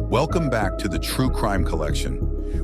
Welcome back to the True Crime Collection,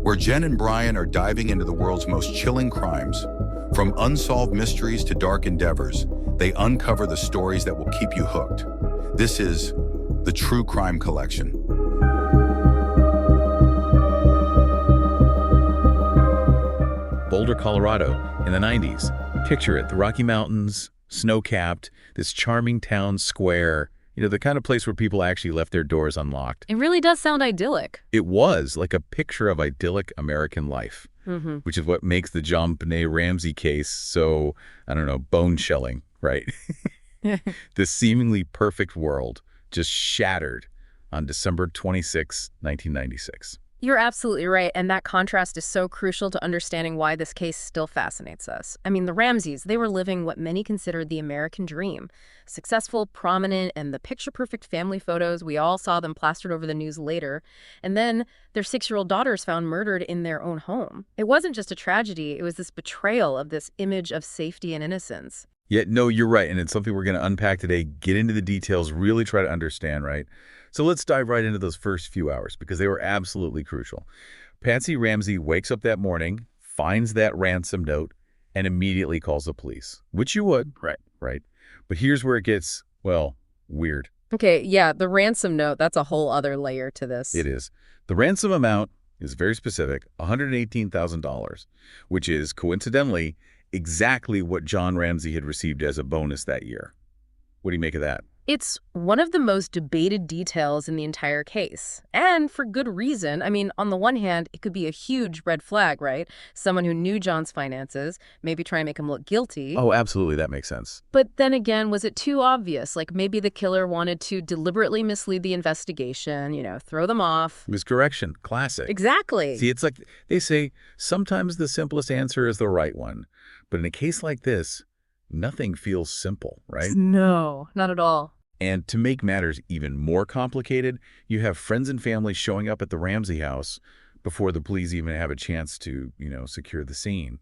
where Jen and Brian are diving into the world's most chilling crimes. From unsolved mysteries to dark endeavors, they uncover the stories that will keep you hooked. This is the True Crime Collection. Boulder, Colorado, in the 90s. Picture it, the Rocky Mountains, snow-capped, this charming town square, the kind of place where people actually left their doors unlocked. It really does sound idyllic. It was like a picture of idyllic American life, which is what makes the JonBenét Ramsey case so, bone-chilling, right? This seemingly perfect world just shattered on December 26, 1996. You're absolutely right, and that contrast is so crucial to understanding why this case still fascinates us. I mean, the Ramseys, they were living what many considered the American dream. Successful, prominent, and the picture-perfect family photos, we all saw them plastered over the news later. And then their 6-year-old daughter is found murdered in their own home. It wasn't just a tragedy, it was this betrayal of this image of safety and innocence. Yeah, no, you're right, and it's something we're going to unpack today, get into the details, really try to understand, right? So let's dive right into those first few hours, because they were absolutely crucial. Patsy Ramsey wakes up that morning, finds that ransom note, and immediately calls the police, which you would. Right. But here's where it gets, well, weird. Okay, yeah, the ransom note, that's a whole other layer to this. It is. The ransom amount is very specific, $118,000, which is, coincidentally, exactly what John Ramsey had received as a bonus that year. What do you make of that? It's one of the most debated details in the entire case. And for good reason. I mean, on the one hand, it could be a huge red flag, right? Someone who knew John's finances, maybe try and make him look guilty. Oh, absolutely. That makes sense. But then again, was it too obvious? Like maybe the killer wanted to deliberately mislead the investigation, throw them off. Miscorrection. Classic. Exactly. See, it's like they say, sometimes the simplest answer is the right one. But in a case like this, nothing feels simple, right? No, not at all. And to make matters even more complicated, you have friends and family showing up at the Ramsey house before the police even have a chance to, secure the scene.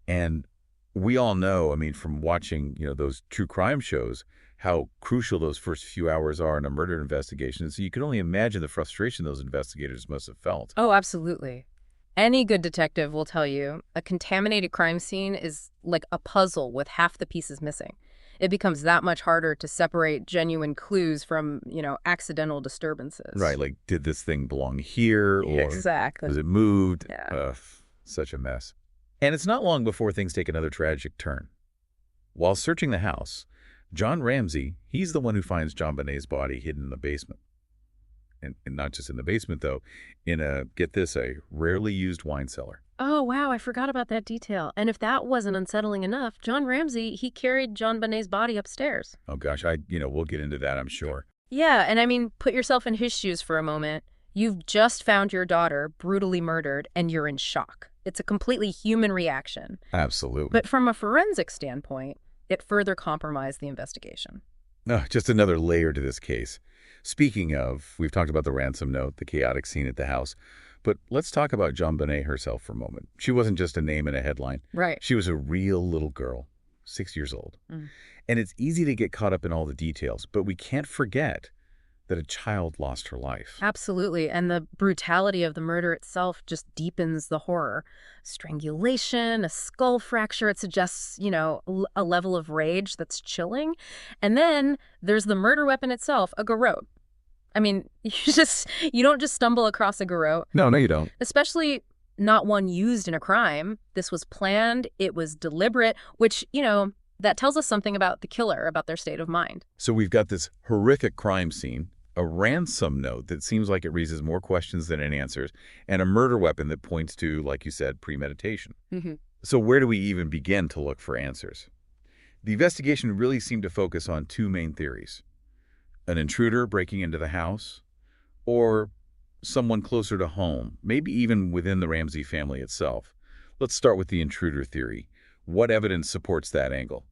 And we all know, from watching, those true crime shows, how crucial those first few hours are in a murder investigation. So you can only imagine the frustration those investigators must have felt. Oh, absolutely. Any good detective will tell you a contaminated crime scene is like a puzzle with half the pieces missing. It becomes that much harder to separate genuine clues from, accidental disturbances. Right, like, did this thing belong here? Or exactly. was it moved? Yeah. Such a mess. And it's not long before things take another tragic turn. While searching the house, John Ramsey, he's the one who finds JonBenét's body hidden in the basement. And not just in the basement, though, in a rarely used wine cellar. Oh, wow, I forgot about that detail. And if that wasn't unsettling enough, John Ramsey, he carried JonBenét's body upstairs. Oh, gosh, we'll get into that, I'm sure. Yeah, and put yourself in his shoes for a moment. You've just found your daughter brutally murdered, and you're in shock. It's a completely human reaction. Absolutely. But from a forensic standpoint, it further compromised the investigation. Just another layer to this case. Speaking of, we've talked about the ransom note, the chaotic scene at the house, but let's talk about JonBenét herself for a moment. She wasn't just a name in a headline. Right. She was a real little girl, 6 years old. And it's easy to get caught up in all the details, but we can't forget that a child lost her life. Absolutely. And the brutality of the murder itself just deepens the horror. Strangulation, a skull fracture, it suggests, a level of rage that's chilling. And then there's the murder weapon itself, a garrote. You don't just stumble across a garrote. No, you don't. Especially not one used in a crime. This was planned, it was deliberate, which, that tells us something about the killer, about their state of mind. So we've got this horrific crime scene, a ransom note that seems like it raises more questions than it answers, and a murder weapon that points to, like you said, premeditation. So where do we even begin to look for answers? The investigation really seemed to focus on two main theories. An intruder breaking into the house, or someone closer to home, maybe even within the Ramsey family itself. Let's start with the intruder theory. What evidence supports that angle?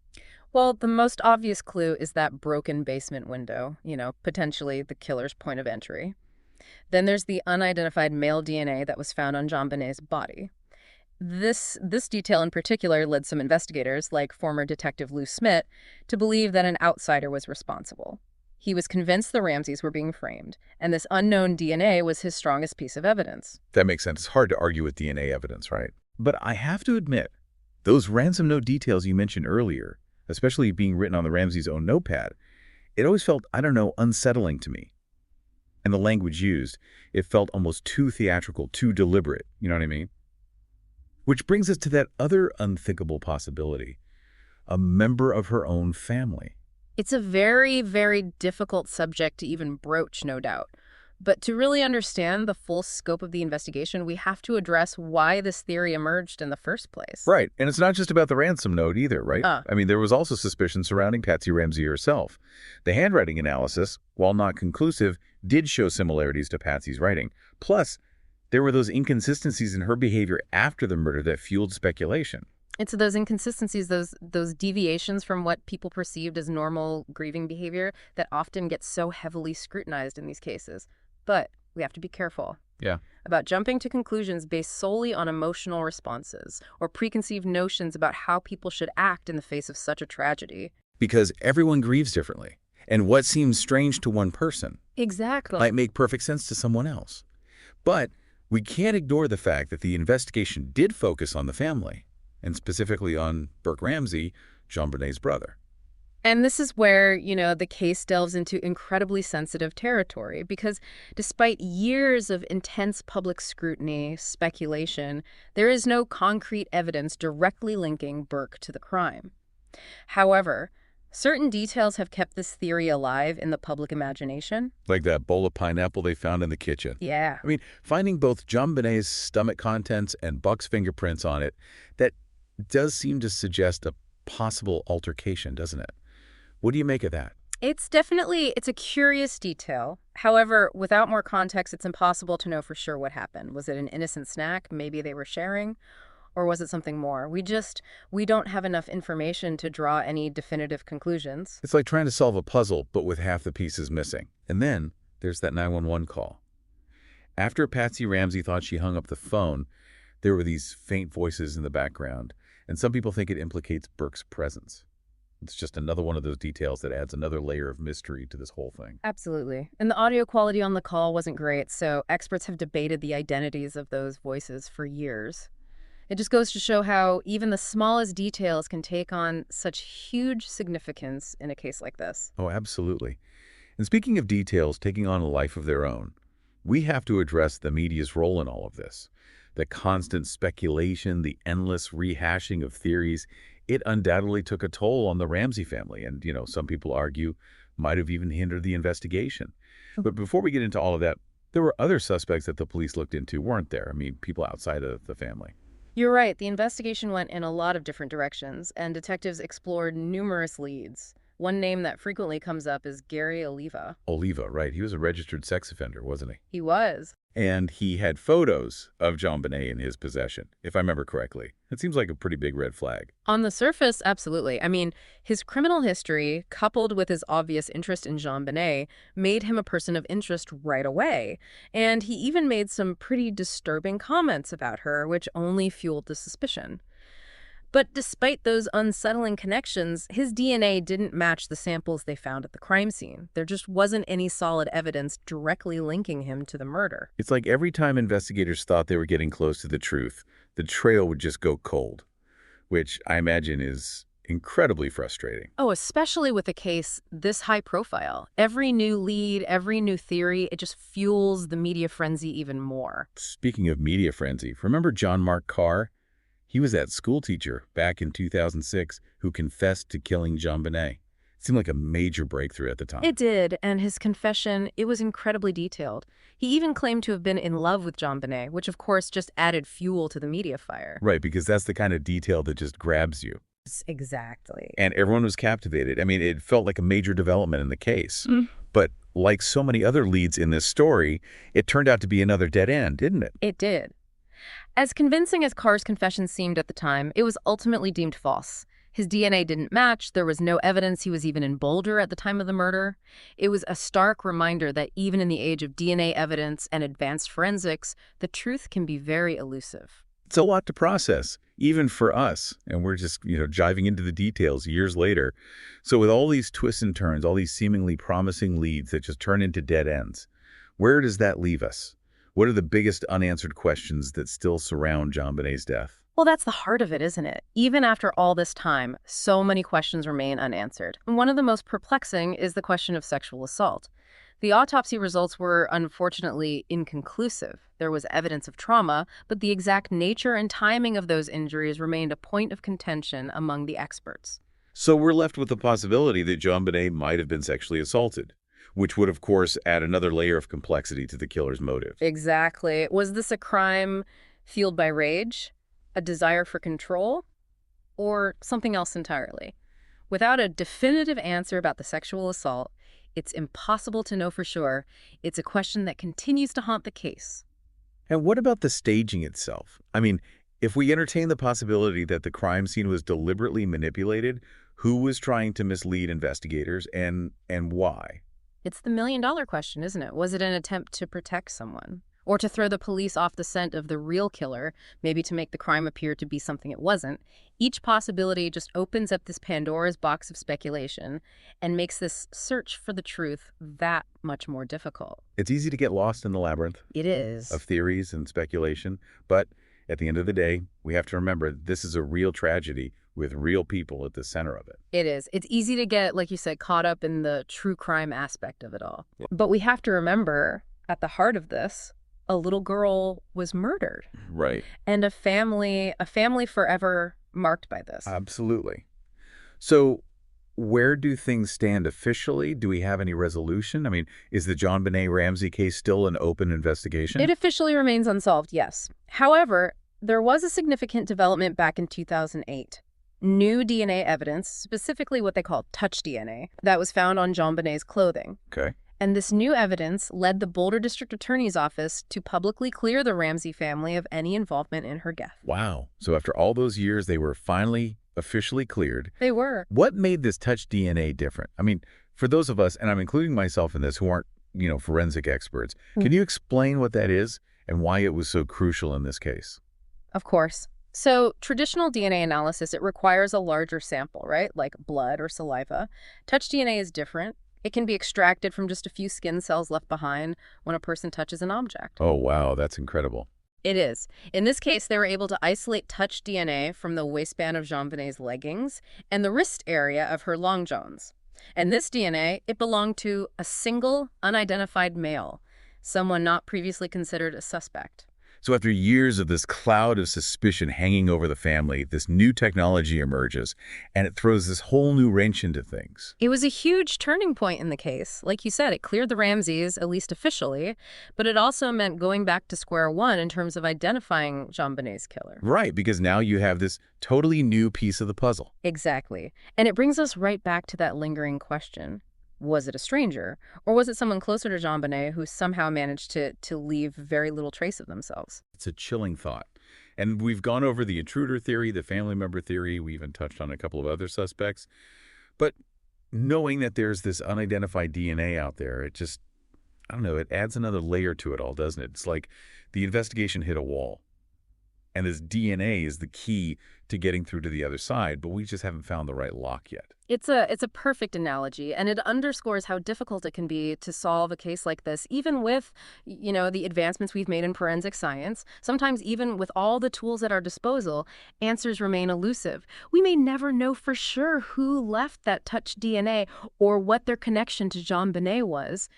Well, the most obvious clue is that broken basement window, potentially the killer's point of entry. Then there's the unidentified male DNA that was found on JonBenét's body. This detail in particular led some investigators, like former Detective Lou Smith, to believe that an outsider was responsible. He was convinced the Ramseys were being framed, and this unknown DNA was his strongest piece of evidence. That makes sense. It's hard to argue with DNA evidence, right? But I have to admit, those ransom note details you mentioned earlier, especially being written on the Ramseys' own notepad, it always felt, I don't know, unsettling to me. And the language used, it felt almost too theatrical, too deliberate, you know what I mean? Which brings us to that other unthinkable possibility, a member of her own family. It's a very, very difficult subject to even broach, no doubt. But to really understand the full scope of the investigation, we have to address why this theory emerged in the first place. Right, and it's not just about the ransom note either, right? I mean, there was also suspicion surrounding Patsy Ramsey herself. The handwriting analysis, while not conclusive, did show similarities to Patsy's writing. Plus, there were those inconsistencies in her behavior after the murder that fueled speculation. It's those inconsistencies, those deviations from what people perceived as normal grieving behavior that often gets so heavily scrutinized in these cases. But we have to be careful about jumping to conclusions based solely on emotional responses or preconceived notions about how people should act in the face of such a tragedy. Because everyone grieves differently. And what seems strange to one person might make perfect sense to someone else. But we can't ignore the fact that the investigation did focus on the family, and specifically on Burke Ramsey, JonBenét's brother. And this is where, the case delves into incredibly sensitive territory, because despite years of intense public scrutiny, speculation, there is no concrete evidence directly linking Burke to the crime. However, certain details have kept this theory alive in the public imagination. Like that bowl of pineapple they found in the kitchen. Yeah. I mean, finding both JonBenét's stomach contents and Buck's fingerprints on it, that does seem to suggest a possible altercation, doesn't it? What do you make of that? It's a curious detail. However, without more context, it's impossible to know for sure what happened. Was it an innocent snack maybe they were sharing? Or was it something more? We don't have enough information to draw any definitive conclusions. It's like trying to solve a puzzle, but with half the pieces missing. And then there's that 911 call. After Patsy Ramsey thought she hung up the phone, there were these faint voices in the background, and some people think it implicates Burke's presence. It's just another one of those details that adds another layer of mystery to this whole thing. Absolutely. And the audio quality on the call wasn't great, so experts have debated the identities of those voices for years. It just goes to show how even the smallest details can take on such huge significance in a case like this. Oh, absolutely. And speaking of details taking on a life of their own, we have to address the media's role in all of this. The constant speculation, the endless rehashing of theories, it undoubtedly took a toll on the Ramsey family and, some people argue might have even hindered the investigation. But before we get into all of that, there were other suspects that the police looked into, weren't there? I mean, people outside of the family. You're right. The investigation went in a lot of different directions, and detectives explored numerous leads. One name that frequently comes up is Gary Oliva. Oliva, right. He was a registered sex offender, wasn't he? He was. And he had photos of JonBenét in his possession, if I remember correctly. It seems like a pretty big red flag. On the surface, absolutely. I mean, his criminal history, coupled with his obvious interest in JonBenét, made him a person of interest right away. And he even made some pretty disturbing comments about her, which only fueled the suspicion. But despite those unsettling connections, his DNA didn't match the samples they found at the crime scene. There just wasn't any solid evidence directly linking him to the murder. It's like every time investigators thought they were getting close to the truth, the trail would just go cold, which I imagine is incredibly frustrating. Oh, especially with a case this high profile. Every new lead, every new theory, it just fuels the media frenzy even more. Speaking of media frenzy, remember John Mark Carr? He was that school teacher back in 2006 who confessed to killing JonBenét. It seemed like a major breakthrough at the time. It did, and his confession, it was incredibly detailed. He even claimed to have been in love with JonBenét, which of course just added fuel to the media fire. Right, because that's the kind of detail that just grabs you. Exactly. And everyone was captivated. I mean, it felt like a major development in the case. But like so many other leads in this story, it turned out to be another dead end, didn't it? It did. As convincing as Carr's confession seemed at the time, it was ultimately deemed false. His DNA didn't match, there was no evidence he was even in Boulder at the time of the murder. It was a stark reminder that even in the age of DNA evidence and advanced forensics, the truth can be very elusive. It's a lot to process, even for us. And we're just, jiving into the details years later. So with all these twists and turns, all these seemingly promising leads that just turn into dead ends, where does that leave us? What are the biggest unanswered questions that still surround JonBenét's death? Well, that's the heart of it, isn't it? Even after all this time, so many questions remain unanswered. And one of the most perplexing is the question of sexual assault. The autopsy results were unfortunately inconclusive. There was evidence of trauma, but the exact nature and timing of those injuries remained a point of contention among the experts. So we're left with the possibility that JonBenet might have been sexually assaulted, which would, of course, add another layer of complexity to the killer's motive. Exactly. Was this a crime fueled by rage, a desire for control, or something else entirely? Without a definitive answer about the sexual assault, it's impossible to know for sure. It's a question that continues to haunt the case. And what about the staging itself? I mean, if we entertain the possibility that the crime scene was deliberately manipulated, who was trying to mislead investigators and why? It's the million-dollar question, isn't it? Was it an attempt to protect someone? Or to throw the police off the scent of the real killer, maybe to make the crime appear to be something it wasn't? Each possibility just opens up this Pandora's box of speculation and makes this search for the truth that much more difficult. It's easy to get lost in the labyrinth It is. of theories and speculation, but at the end of the day, we have to remember this is a real tragedy with real people at the center of it. It is. It's easy to get, like you said, caught up in the true crime aspect of it all. But we have to remember, at the heart of this, a little girl was murdered. Right. And a family forever marked by this. Absolutely. So where do things stand officially? Do we have any resolution? I mean, is the JonBenét Ramsey case still an open investigation? It officially remains unsolved, yes. However, there was a significant development back in 2008. New DNA evidence, specifically what they call touch DNA, that was found on JonBenét's clothing. Okay. And this new evidence led the Boulder District Attorney's Office to publicly clear the Ramsey family of any involvement in her death. Wow. So after all those years, they were finally officially cleared. They were. What made this touch DNA different? I mean, for those of us, and I'm including myself in this, who aren't, forensic experts, can you explain what that is and why it was so crucial in this case? Of course. So traditional DNA analysis, it requires a larger sample, right? Like blood or saliva. Touch DNA is different. It can be extracted from just a few skin cells left behind when a person touches an object. Oh, wow. That's incredible. It is. In this case, they were able to isolate touch DNA from the waistband of JonBenét's leggings and the wrist area of her long johns. And this DNA, it belonged to a single, unidentified male, someone not previously considered a suspect. So after years of this cloud of suspicion hanging over the family, this new technology emerges, and it throws this whole new wrench into things. It was a huge turning point in the case. Like you said, it cleared the Ramseys, at least officially, but it also meant going back to square one in terms of identifying JonBenét's killer. Right, because now you have this totally new piece of the puzzle. Exactly. And it brings us right back to that lingering question. Was it a stranger, or was it someone closer to JonBenét who somehow managed to leave very little trace of themselves? It's a chilling thought. And we've gone over the intruder theory, the family member theory. We even touched on a couple of other suspects. But knowing that there's this unidentified DNA out there, it just, I don't know, it adds another layer to it all, doesn't it? It's like the investigation hit a wall. And this DNA is the key to getting through to the other side, but we just haven't found the right lock yet. It's a perfect analogy, and it underscores how difficult it can be to solve a case like this, even with, the advancements we've made in forensic science. Sometimes even with all the tools at our disposal, answers remain elusive. We may never know for sure who left that touch DNA or what their connection to JonBenet was.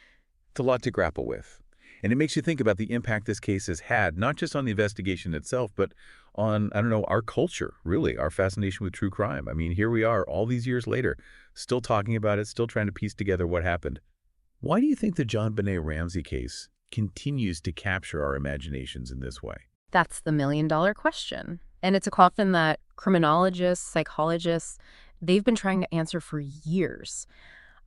It's a lot to grapple with. And it makes you think about the impact this case has had, not just on the investigation itself, but on, our culture, really, our fascination with true crime. I mean, here we are all these years later, still talking about it, still trying to piece together what happened. Why do you think the JonBenét Ramsey case continues to capture our imaginations in this way? That's the million-dollar question. And it's a question that criminologists, psychologists, they've been trying to answer for years.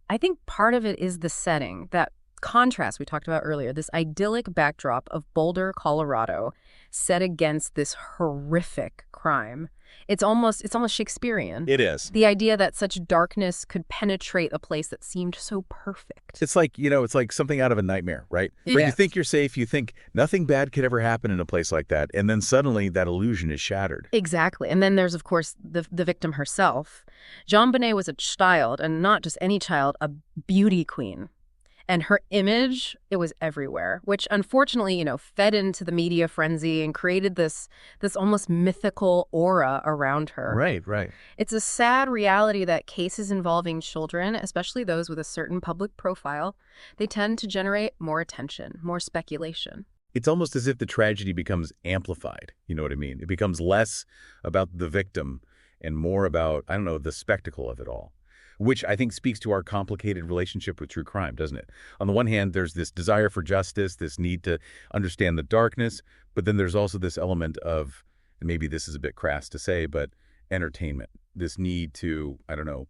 I think part of it is the setting, that contrast we talked about earlier, this idyllic backdrop of Boulder, Colorado, set against this horrific crime. It's almost Shakespearean. It is. The idea that such darkness could penetrate a place that seemed so perfect. It's like, it's like something out of a nightmare, right? Where you Yes. think you're safe, you think nothing bad could ever happen in a place like that, and then suddenly that illusion is shattered. Exactly. And then there's, of course, the victim herself. JonBenét was a child, and not just any child, a beauty queen. And her image, it was everywhere, which unfortunately, fed into the media frenzy and created this almost mythical aura around her. Right. It's a sad reality that cases involving children, especially those with a certain public profile, they tend to generate more attention, more speculation. It's almost as if the tragedy becomes amplified. You know what I mean? It becomes less about the victim and more about, I don't know, the spectacle of it all, which I think speaks to our complicated relationship with true crime, doesn't it? On the one hand, there's this desire for justice, this need to understand the darkness, but then there's also this element of, and maybe this is a bit crass to say, but entertainment, this need to, I don't know,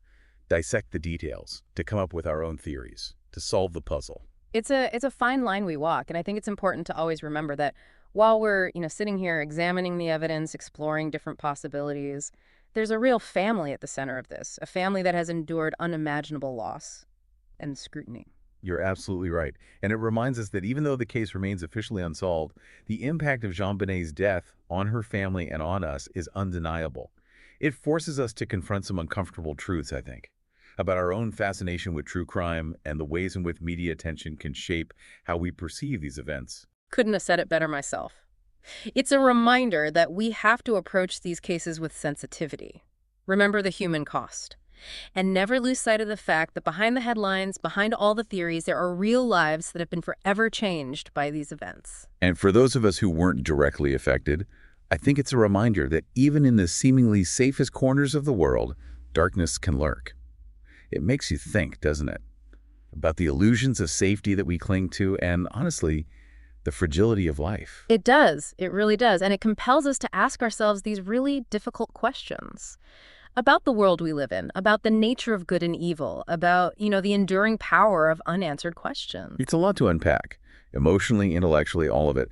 dissect the details, to come up with our own theories, to solve the puzzle. It's a fine line we walk, and I think it's important to always remember that while we're, sitting here examining the evidence, exploring different possibilities, there's a real family at the center of this, a family that has endured unimaginable loss and scrutiny. You're absolutely right. And it reminds us that even though the case remains officially unsolved, the impact of JonBenét's death on her family and on us is undeniable. It forces us to confront some uncomfortable truths, I think, about our own fascination with true crime and the ways in which media attention can shape how we perceive these events. Couldn't have said it better myself. It's a reminder that we have to approach these cases with sensitivity. Remember the human cost. And never lose sight of the fact that behind the headlines, behind all the theories, there are real lives that have been forever changed by these events. And for those of us who weren't directly affected, I think it's a reminder that even in the seemingly safest corners of the world, darkness can lurk. It makes you think, doesn't it? About the illusions of safety that we cling to and, honestly, the fragility of life. It does. It really does. And it compels us to ask ourselves these really difficult questions about the world we live in, about the nature of good and evil, about, the enduring power of unanswered questions. It's a lot to unpack, emotionally, intellectually, all of it.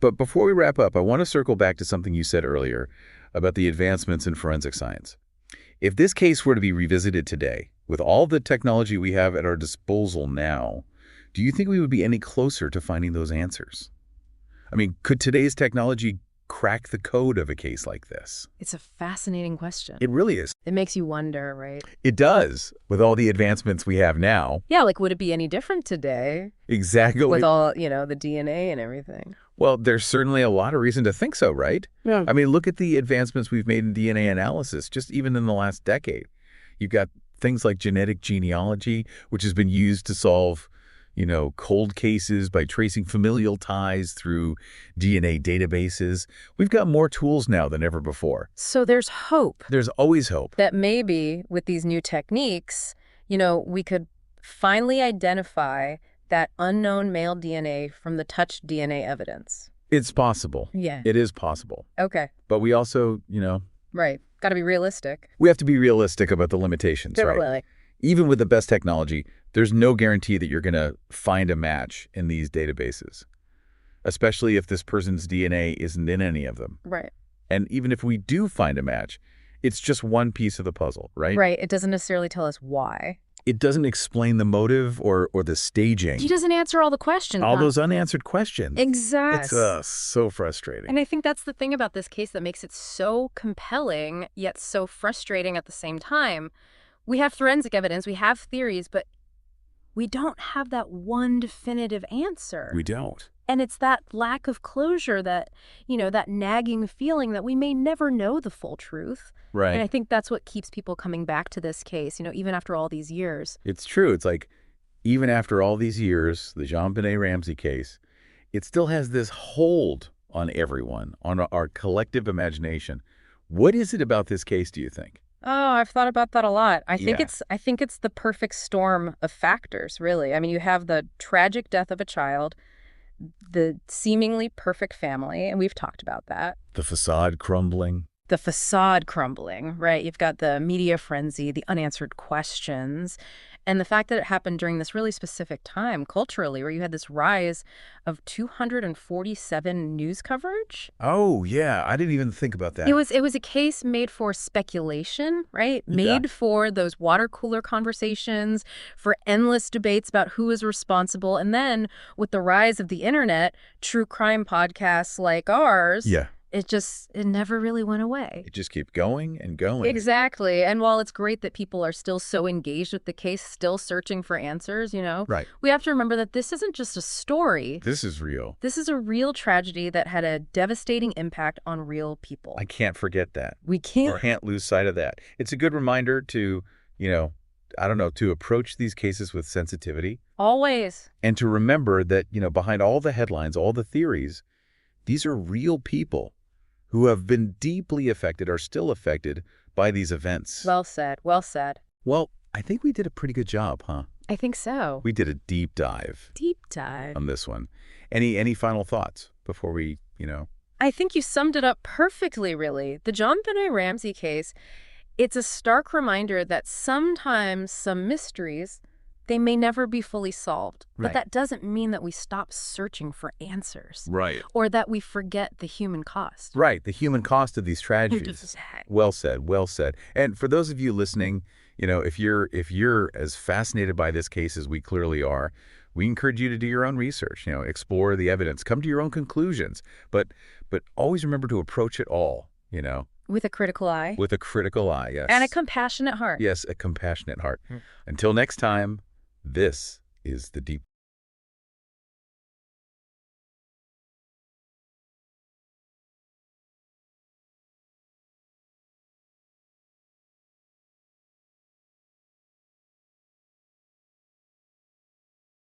But before we wrap up, I want to circle back to something you said earlier about the advancements in forensic science. If this case were to be revisited today, with all the technology we have at our disposal now, do you think we would be any closer to finding those answers? I mean, could today's technology crack the code of a case like this? It's a fascinating question. It really is. It makes you wonder, right? It does, with all the advancements we have now. Yeah, like would it be any different today Exactly. with all, the DNA and everything? Well, there's certainly a lot of reason to think so, right? Yeah. I mean, look at the advancements we've made in DNA analysis, just even in the last decade. You've got things like genetic genealogy, which has been used to solve cold cases by tracing familial ties through DNA databases. We've got more tools now than ever before. So there's hope There's always hope. that maybe with these new techniques, we could finally identify that unknown male DNA from the touched DNA evidence. It's possible. Yeah. It is possible. Okay. But we also, Right. Got to be realistic. we have to be realistic about the limitations, right? Really. Even with the best technology, there's no guarantee that you're going to find a match in these databases, especially if this person's DNA isn't in any of them. Right. And even if we do find a match, it's just one piece of the puzzle, right? Right. It doesn't necessarily tell us why. It doesn't explain the motive or the staging. He doesn't answer all the questions. All those unanswered questions. Exactly. It's so frustrating. And I think that's the thing about this case that makes it so compelling, yet so frustrating at the same time. We have forensic evidence, we have theories, but we don't have that one definitive answer. We don't. And it's that lack of closure that, that nagging feeling that we may never know the full truth. Right. And I think that's what keeps people coming back to this case, even after all these years. It's true. It's like, even after all these years, the JonBenét Ramsey case, it still has this hold on everyone, on our collective imagination. What is it about this case, do you think? Oh, I've thought about that a lot. I think Yeah. it's the perfect storm of factors, really. I mean, you have the tragic death of a child, the seemingly perfect family, and we've talked about that. The facade crumbling. The facade crumbling, right? You've got the media frenzy, the unanswered questions, And the fact that it happened during this really specific time culturally, where you had this rise of 247 news coverage. Oh, yeah. I didn't even think about that. It was a case made for speculation, right? Made for those water cooler conversations, for endless debates about who is responsible. And then with the rise of the internet, true crime podcasts like ours, Yeah. it never really went away. It just kept going and going. Exactly. And while it's great that people are still so engaged with the case, still searching for answers, Right. we have to remember that this isn't just a story. This is real. This is a real tragedy that had a devastating impact on real people. I can't forget that. We can't. Can't lose sight of that. It's a good reminder to, to approach these cases with sensitivity. Always. And to remember that, behind all the headlines, all the theories, these are real people who have been deeply affected, are still affected by these events. Well said. Well said. Well, I think we did a pretty good job, huh? I think so. We did a deep dive. Deep dive. On this one. Any final thoughts before we, I think you summed it up perfectly, really. The JonBenét Ramsey case, it's a stark reminder that sometimes some mysteries, they may never be fully solved. Right. But that doesn't mean that we stop searching for answers. Right. Or that we forget the human cost. Right. The human cost of these tragedies. Well said. Well said. And for those of you listening, if you're as fascinated by this case as we clearly are, we encourage you to do your own research, explore the evidence, come to your own conclusions, but always remember to approach it all, With a critical eye. with a critical eye, yes. And a compassionate heart. Yes, a compassionate heart. Until next time, this is The Deep